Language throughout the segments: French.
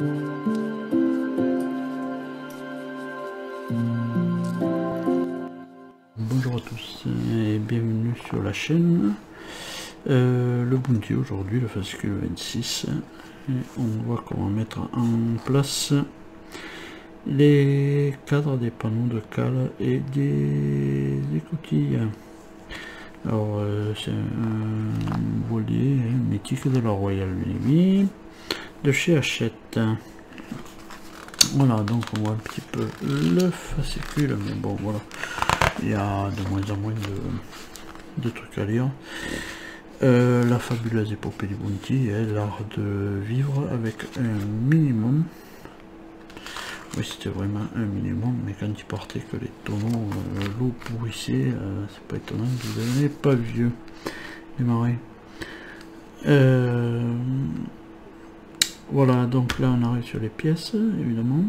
Bonjour à tous et bienvenue sur la chaîne. Le Bounty aujourd'hui, le fascicule 26, et on voit comment mettre en place les cadres des panneaux de cale et des écoutilles. Alors c'est un voilier mythique de la Royal Navy de chez Hachette. Voilà, donc on voit un petit peu le fascicule, mais bon voilà, il y a de moins en moins de trucs à lire. La fabuleuse épopée du Bounty est l'art de vivre avec un minimum. Oui, c'était vraiment un minimum, mais quand il partait que les tonneaux, l'eau pourrissait, c'est pas étonnant que vous n'avez pas vieux démarrer. Voilà, donc là on arrive sur les pièces, évidemment.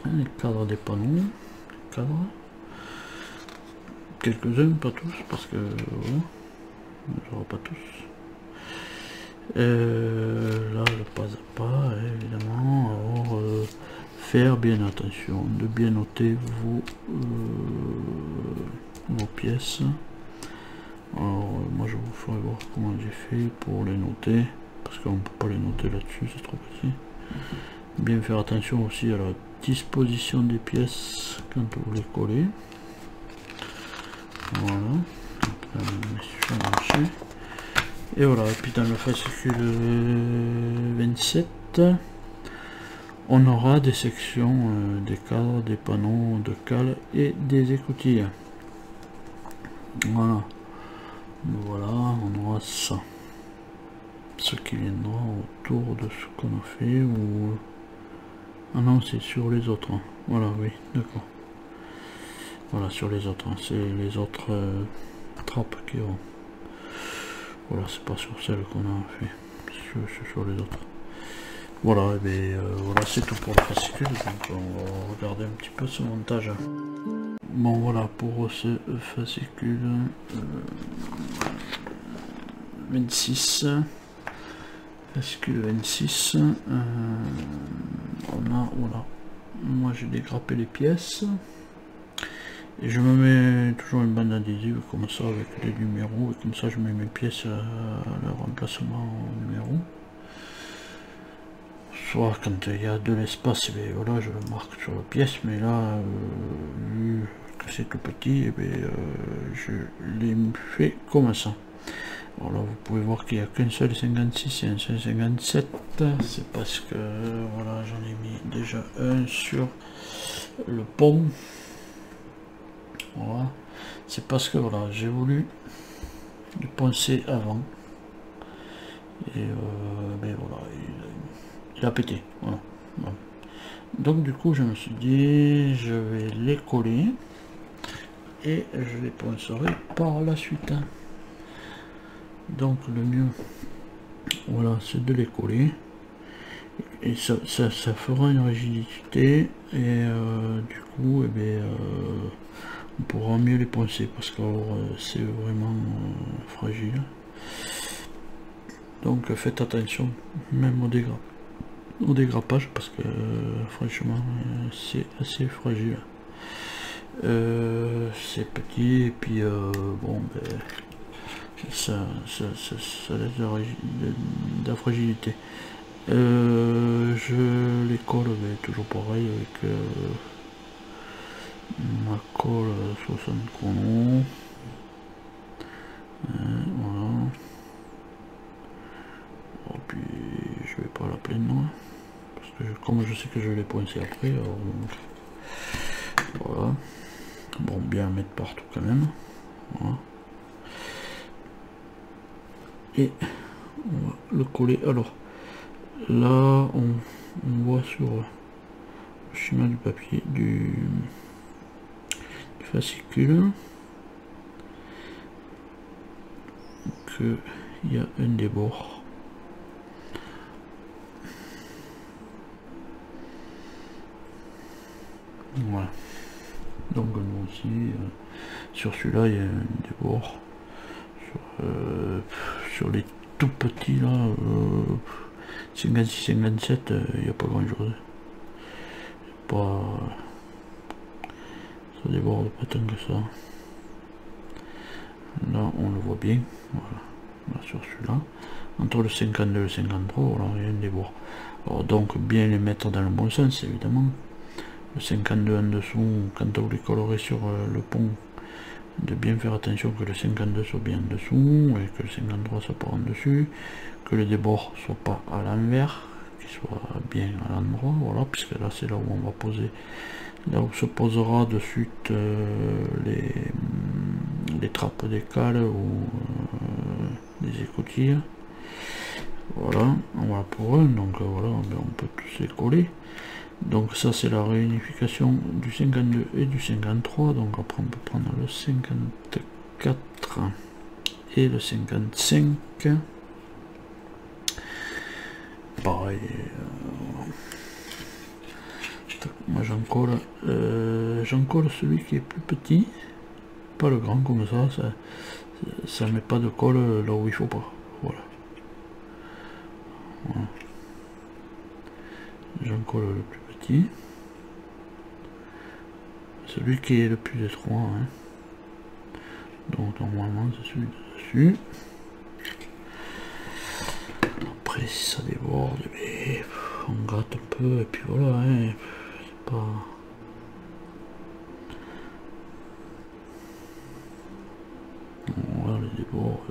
Les cadres des panneaux, cadres. Quelques-uns, pas tous, parce que voilà, je n'aurai pas tous. Là, le pas à pas, évidemment. Alors, faire bien attention, de bien noter vos pièces. Alors, moi, je vous ferai voir comment j'ai fait pour les noter, parce qu'on ne peut pas les noter là-dessus, c'est trop petit. Bien faire attention aussi à la disposition des pièces quand vous les collez. Voilà, donc là, on met sur le marché. Et voilà, et puis dans le fascicule 27, on aura des sections des cadres, des panneaux de cale et des écoutilles. Voilà, voilà, on aura ça. Ce qui viendra autour de ce qu'on a fait, ou... Ah non, c'est sur les autres. Voilà, oui, d'accord. Voilà, sur les autres, c'est les autres trappes qui ont... Voilà, c'est pas sur celle qu'on a fait, sur les autres. Voilà, et bien voilà, c'est tout pour le fascicule, donc on va regarder un petit peu ce montage. Bon voilà, pour ce fascicule 26, fascicule 26, on a, voilà, moi j'ai dégrappé les pièces. Et je me mets toujours une bande adhésive comme ça avec les numéros, et comme ça je mets mes pièces à leur emplacement au numéro. Soit quand il y a de l'espace, et voilà, je le marque sur la pièce, mais là, vu que c'est tout petit, et je les fais comme ça. Alors là, vous pouvez voir qu'il n'y a qu'un seul 56 et un seul 57, c'est parce que voilà, j'en ai mis déjà un sur le pont. Voilà, c'est parce que voilà, j'ai voulu le poncer avant, et ben voilà, il a pété, voilà. Voilà. Donc du coup je me suis dit je vais les coller et je les poncerai par la suite. Donc le mieux, voilà, c'est de les coller, et ça fera une rigidité, et du coup, on pourra mieux les poncer, parce que c'est vraiment fragile. Donc faites attention, même au dégrappage, parce que franchement c'est assez fragile. C'est petit, et puis bon, ça laisse de la fragilité. Je les colle toujours pareil avec ma colle 60 chrono. Voilà. Et puis je vais pas la plaindre, parce que comme je sais que je vais les poncer après, alors, voilà. Bon, bien mettre partout quand même. Voilà. Et on va le coller. Alors là on voit sur le schéma du papier du fascicule que il y a un des bords. Voilà, donc nous aussi sur celui-là il y a un des bords. Sur les tout petits là, 56-57, il n'y a pas grand chose. Pas... Ça déborde pas tant que ça. Là on le voit bien, voilà. Là sur celui-là. Entre le 52 et le 53, voilà, il y a un débord. Alors donc bien les mettre dans le bon sens évidemment. Le 52 en dessous, quand vous les colorez sur le pont, de bien faire attention que le 52 soit bien en dessous et que le 53 soit pas en dessus, que le débord soit pas à l'envers, qu'il soit bien à l'endroit, voilà, puisque là c'est là où on va poser, là où se posera de suite les trappes des cales ou les écoutilles. Voilà, voilà pour eux, donc voilà, on peut tous les coller. Donc ça c'est la réunification du 52 et du 53, donc après on peut prendre le 54 et le 55. Pareil, moi j'en colle celui qui est plus petit, pas le grand comme ça met pas de colle là où il faut pas, voilà. Voilà. J'en colle le plus petit, celui qui est le plus étroit, hein. Donc normalement c'est celui de dessus. Après si ça déborde, mais on gratte un peu et puis voilà, hein. C'est pas... Voilà les débords,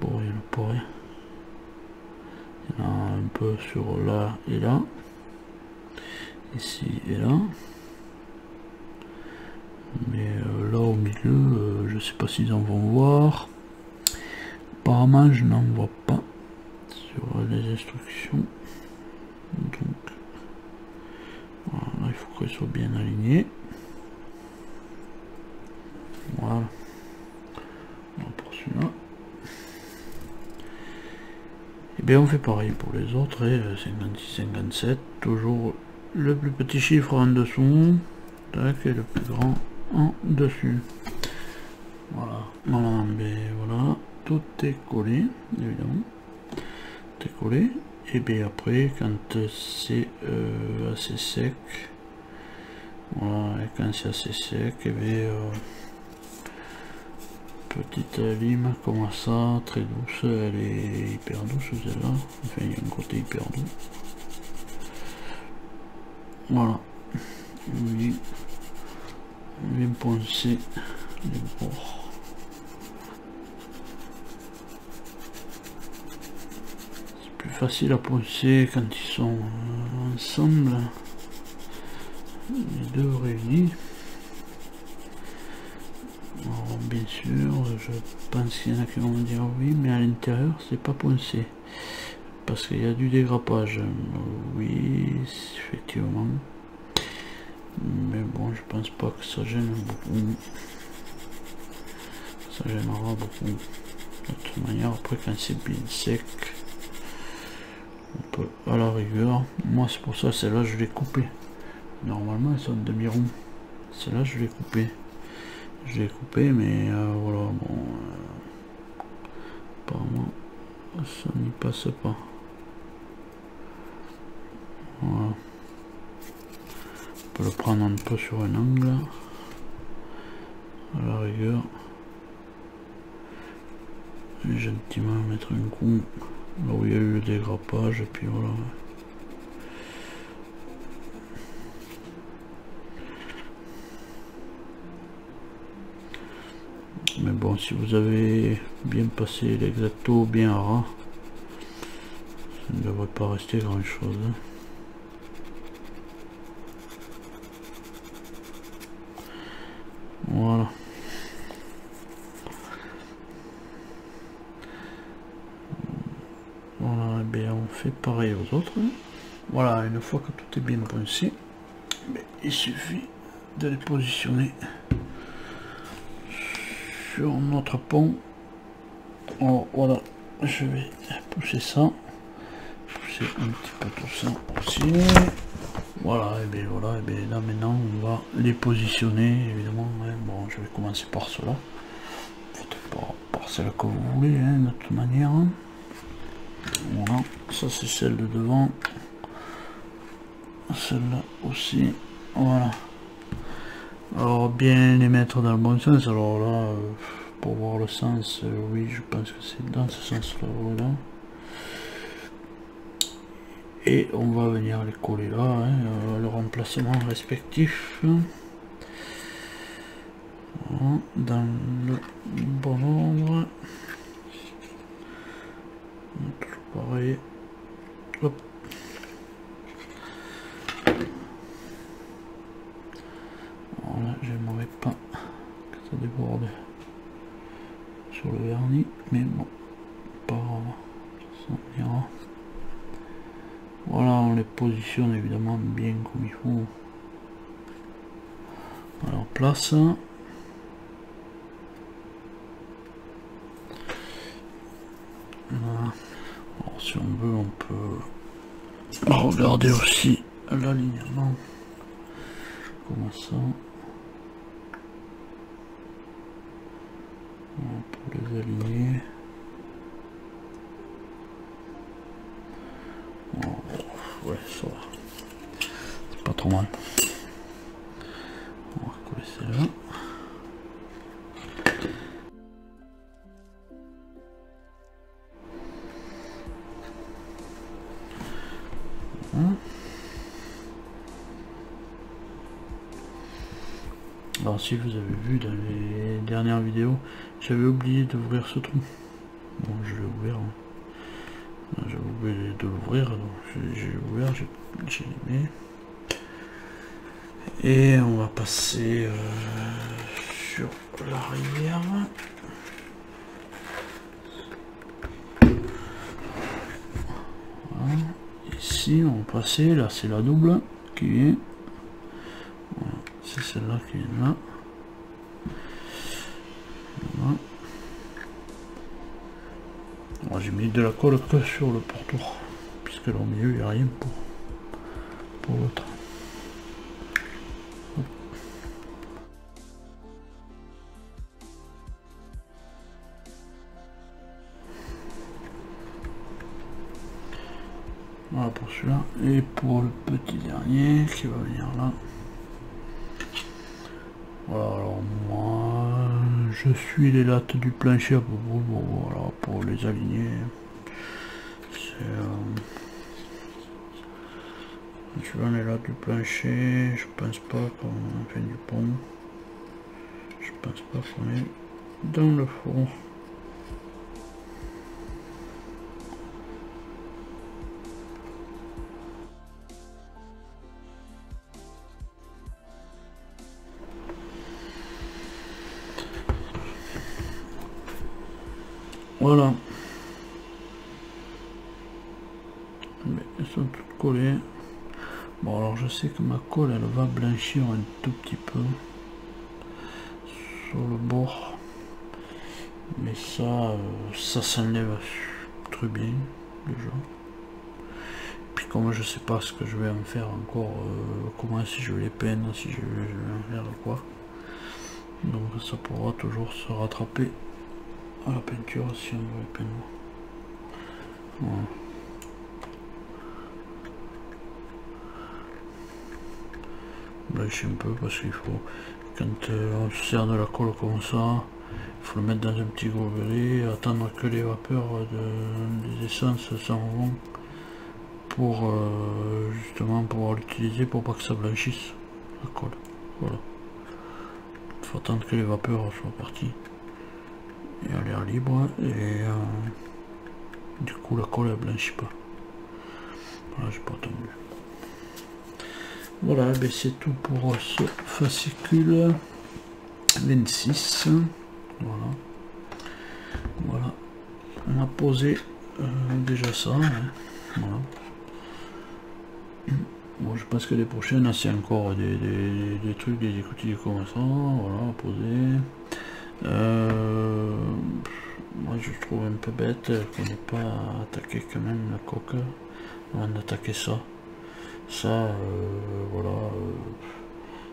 il n'y en a pas rien. Il y en a un peu sur là et là, ici et là, mais là au milieu, je sais pas s'ils en vont voir. Apparemment je n'en vois pas sur les instructions, donc voilà, il faut qu'elle soit bien alignée. Voilà, pour celui-là. Et bien on fait pareil pour les autres, et 56-57, toujours le plus petit chiffre en dessous, tac, et le plus grand en dessus. Voilà, voilà, mais voilà, tout est collé, évidemment, tout est collé. Et bien après, quand c'est assez sec, voilà, et quand c'est assez sec, et bien petite lime comme ça, très douce, elle est hyper douce celle-là, enfin il y a un côté hyper doux. Voilà, oui, bien poncer les bords. C'est plus facile à poncer quand ils sont ensemble, les deux réunis. Alors, bien sûr, je pense qu'il y en a qui vont me dire oui, mais à l'intérieur c'est pas poncé parce qu'il y a du dégrappage. Oui, effectivement, mais bon, je pense pas que ça gêne beaucoup. Ça gênera beaucoup. De toute manière, après quand c'est bien sec, on peut à la rigueur. Moi c'est pour ça, celle-là je l'ai coupée. Normalement elles sont demi-rond. Celle-là je l'ai coupée. Je l'ai coupé, mais voilà, bon, apparemment ça n'y passe pas. Voilà, on peut le prendre un peu sur un angle, à la rigueur, et gentiment mettre un coup là où il y a eu le dégrappage, et puis voilà. Mais bon, si vous avez bien passé l'exacto bien à ras, ça ne devrait pas rester grand chose. Voilà. Voilà, et bien on fait pareil aux autres. Voilà, une fois que tout est bien poncé, il suffit de les positionner sur notre pont. Oh, voilà, je vais pousser ça, pousser un petit peu tout ça aussi. Voilà, et bien voilà, et bien là maintenant on va les positionner évidemment, hein. Bon, je vais commencer par cela, par celle que vous voulez, hein, de toute manière. Ça c'est celle de devant. Celle-là aussi. Voilà. Alors bien les mettre dans le bon sens. Alors là, pour voir le sens, oui, je pense que c'est dans ce sens-là. Voilà. Et on va venir les coller là, hein, le remplacement respectif. Voilà, dans le bon ordre. Toujours pareil. Hop. Voilà, j'aimerais pas que ça déborde sur le vernis, mais bon, pas grave, ça ira. Voilà, on les positionne évidemment bien comme il faut. Alors place. Voilà. Alors, si on veut, on peut regarder aussi l'alignement. Comment ça? Voilà, pour les aligner. Oh, ouais, ça va. C'est pas trop mal. On va coller celle-là. Alors si vous avez vu dans les dernières vidéos, j'avais oublié d'ouvrir ce trou. Bon, je l'ai ouvert. Hein. J'ai oublié de l'ouvrir, donc j'ai ouvert, j'ai mis. Et on va passer sur l'arrière. Voilà. Ici on va passer, là c'est la double qui vient. Voilà. C'est celle-là qui vient là. Voilà. J'ai mis de la colle que sur le pourtour, puisque là au milieu il n'y a rien pour l'autre. Voilà pour celui-là. Et pour le petit dernier qui va venir là. Voilà, alors moi je suis les lattes du plancher à bobo, voilà, pour les aligner. Je vais les lattes du plancher, je pense pas qu'on fait du pont. Je pense pas qu'on est dans le fond. Voilà. Mais elles sont toutes collées. Bon alors je sais que ma colle elle va blanchir un tout petit peu sur le bord. Mais ça, ça s'enlève très bien déjà. Puis comme je sais pas ce que je vais en faire encore, comment si je vais les peindre, si je vais en faire quoi. Donc ça pourra toujours se rattraper à la peinture si on veut les peindre. Voilà. Blanchir un peu parce qu'il faut, quand on se sert de la colle comme ça, il faut le mettre dans un petit gobelet, attendre que les vapeurs des essences s'en vont pour justement pouvoir l'utiliser pour pas que ça blanchisse la colle. Voilà. Il faut attendre que les vapeurs soient parties et à l'air libre et du coup la colle elle blanchit pas. Voilà, j'ai pas attendu. Voilà, ben c'est tout pour ce fascicule 26. Voilà. Voilà. On a posé déjà ça. Hein. Voilà. Bon, je pense que les prochaines, c'est encore des trucs, des écoutilles comme ça. Voilà, poser. Moi, je trouve un peu bête qu'on n'ait pas attaqué quand même la coque avant d'attaquer ça. Ça, voilà,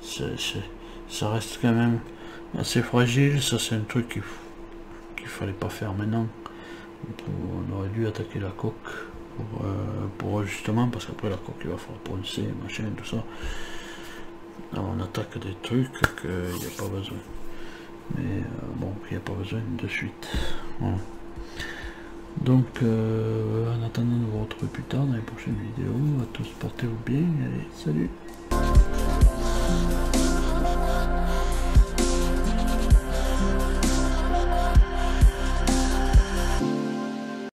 ça reste quand même assez fragile. Ça, c'est un truc qu'il fallait pas faire maintenant. On aurait dû attaquer la coque pour justement, parce qu'après la coque il va falloir poncer, machin, tout ça. Alors on attaque des trucs qu'il n'y a pas besoin. Mais bon, il n'y a pas besoin de suite. Voilà. Donc en attendant de vous retrouver plus tard dans les prochaines vidéos, à tous portez-vous bien, allez, salut!